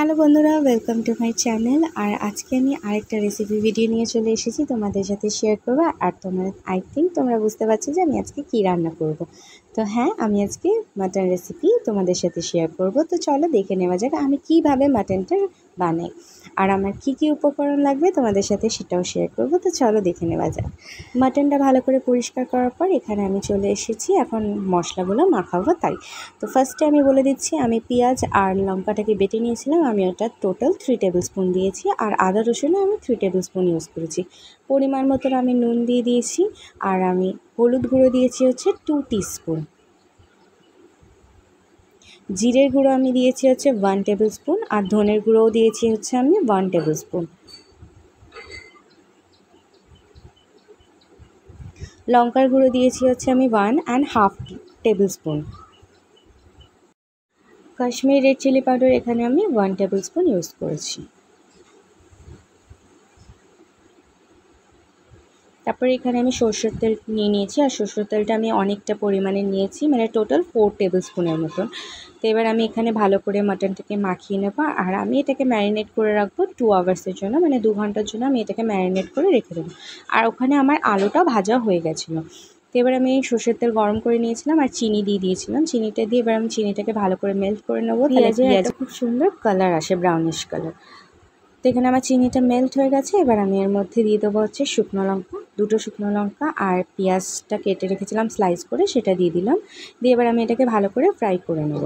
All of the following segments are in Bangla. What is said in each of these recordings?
হ্যালো বন্ধুরা, ওয়েলকাম টু মাই চ্যানেল। আর আজকে আমি আরেকটা রেসিপি ভিডিও নিয়ে চলে এসেছি তোমাদের সাথে শেয়ার করবো। আর আই থিঙ্ক তোমরা বুঝতে পারছো যে আমি আজকে কী রান্না করব। তো হ্যাঁ, আমি আজকে মাটন রেসিপি তোমাদের সাথে শেয়ার করব। তো চলো দেখে নেওয়া যাক আমি কিভাবে মাটনটা বানাই, আর আমার কি কি উপকরণ লাগবে তোমাদের সাথে সেটাও শেয়ার করব। তো চলো দেখে নেওয়া যাক। মাটনটা ভালো করে পরিষ্কার করার পর এখানে আমি চলে এসেছি এখন মশলাগুলো মাখাবো তাই। তো ফার্স্টে আমি বলে দিচ্ছি, আমি পেঁয়াজ আর লঙ্কাটাকে বেটে নিয়েছিলাম। আমি ওটা টোটাল 3 টেবিল স্পুন দিয়েছি, আর আদা রসুনও আমি 3 টেবিল স্পুন ইউজ করেছি। পরিমাণ মতন আমি নুন দিয়ে দিয়েছি, আর আমি হলুদ গুঁড়ো দিয়েছি হচ্ছে 2 টিস্পুন। জিরের গুঁড়ো আমি দিয়েছি হচ্ছে 1 টেবিল স্পুন, আর ধনের গুঁড়োও দিয়েছি হচ্ছে আমি 1 টেবিল স্পুন। লঙ্কার গুঁড়ো দিয়েছি হচ্ছে আমি 1.5 tablespoon. Kashmiri red chilli powder এখানে আমি 1 টেবিল স্পুন ইউজ করেছি। তারপরে এখানে আমি সরষের তেল নিয়ে নিয়েছি, আর সরষের তেলটা আমি অনেকটা পরিমাণে নিয়েছি, মানে টোটাল 4 টেবিল স্পুনের মতন। তো এবার আমি এখানে ভালো করে মাটনটাকে মাখিয়ে নেব, আর আমি এটাকে ম্যারিনেট করে রাখবো 2 আওয়ার্সের জন্য, মানে 2 ঘন্টার জন্য আমি এটাকে ম্যারিনেট করে রেখে দেবো। আর ওখানে আমার আলুটাও ভাজা হয়ে গেছিলো। তো এবার আমি সরষের তেল গরম করে নিয়েছিলাম আর চিনি দিয়ে দিয়েছিলাম। চিনিটা দিয়ে এবার আমি চিনিটাকে ভালো করে মেল্ট করে নেবো, তাহলে পেঁয়াজের খুব সুন্দর কালার আসে, ব্রাউনিশ কালার। তো এখানে আমার চিনিটা মেল্ট হয়ে গেছে। এবার আমি এর মধ্যে দিয়ে দেবো হচ্ছে শুকনো লঙ্কা, 2টো শুকনো লঙ্কা, আর পেঁয়াজটা কেটে রেখেছিলাম স্লাইস করে, সেটা দিয়ে দিলাম। দিয়ে এবার আমি এটাকে ভালো করে ফ্রাই করে নেব।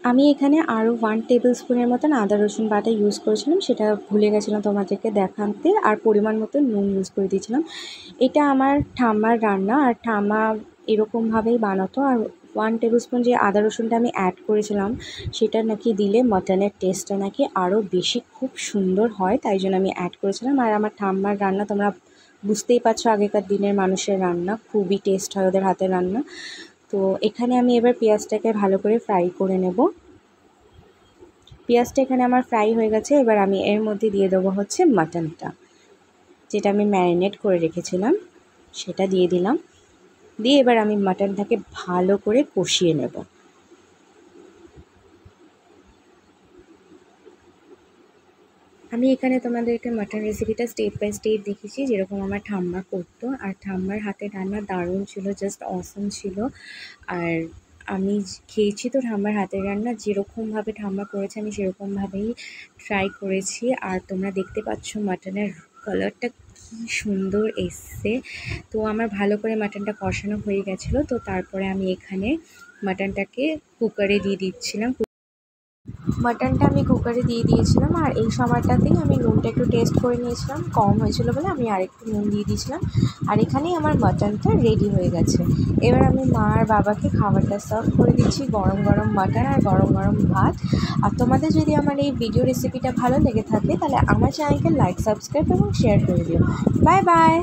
আমি এখানে আরও 1 টেবিল স্পুনের মতন আদা রসুন বাটা ইউজ করেছিলাম, সেটা ভুলে গেছিলাম তোমাদেরকে দেখাতে। আর পরিমাণ মতো নুন ইউজ করে দিয়েছিলাম। এটা আমার ঠাম্মার রান্না, আর ঠাম্মা এরকমভাবেই বানাতো। আর 1 টেবিল স্পুন যে আদা রসুনটা আমি অ্যাড করেছিলাম, সেটা নাকি দিলে মাটনের টেস্টটা নাকি আরও বেশি খুব সুন্দর হয়, তাই জন্য আমি অ্যাড করেছিলাম। আর আমার ঠাম্মার রান্না তোমরা বুঝতেই পারছো, আগেকার দিনের মানুষের রান্না খুবই টেস্ট হয় ওদের হাতের রান্না। তো এখানে আমি এবার পেঁয়াজটাকে ভালো করে ফ্রাই করে নেব। পেঁয়াজটা এখানে আমার ফ্রাই হয়ে গেছে। এবার আমি এর মধ্যে দিয়ে দেবো হচ্ছে মাটনটা, যেটা আমি ম্যারিনেট করে রেখেছিলাম, সেটা দিয়ে দিলাম। দিয়ে এবার আমি মাটনটাকে ভালো করে কষিয়ে নেব। আমি এখানে তোমাদেরকে মাটন রেসিপিটা স্টেপ বাই স্টেপ দেখিয়েছি, যেরকম আমার ঠাম্মা করতো। আর ঠাম্মার হাতের রান্না দারুণ ছিল, জাস্ট অসম ছিল। আর আমি খেয়েছি তো ঠাম্মার হাতের রান্না, যেরকমভাবে ঠাম্মা করেছে আমি সেরকমভাবেই ট্রাই করেছি। আর তোমরা দেখতে পাচ্ছ মাটনের কালারটা কী সুন্দর এসছে। তো আমার ভালো করে মাটনটা কষানো হয়ে গেছিলো। তো তারপরে আমি এখানে মাটনটাকে কুকারে দিয়ে দিচ্ছিলাম। মাটনটা আমি কুকারে দিয়ে দিয়েছিলাম, আর এই সময়টাতেই আমি নুনটা একটু টেস্ট করে নিয়েছিলাম, কম হয়েছিল বলে আমি আরেকটু নুন দিয়ে দিয়েছিলাম। আর এখানেই আমার মাটনটা রেডি হয়ে গেছে। এবার আমি মা আর বাবাকে খাবারটা সার্ভ করে দিচ্ছি, গরম গরম মাটন আর গরম গরম ভাত। আর তোমাদের যদি আমার এই ভিডিও রেসিপিটা ভালো লেগে থাকে তাহলে আমার চ্যানেলকে লাইক, সাবস্ক্রাইব এবং শেয়ার করে দিও। Bye bye.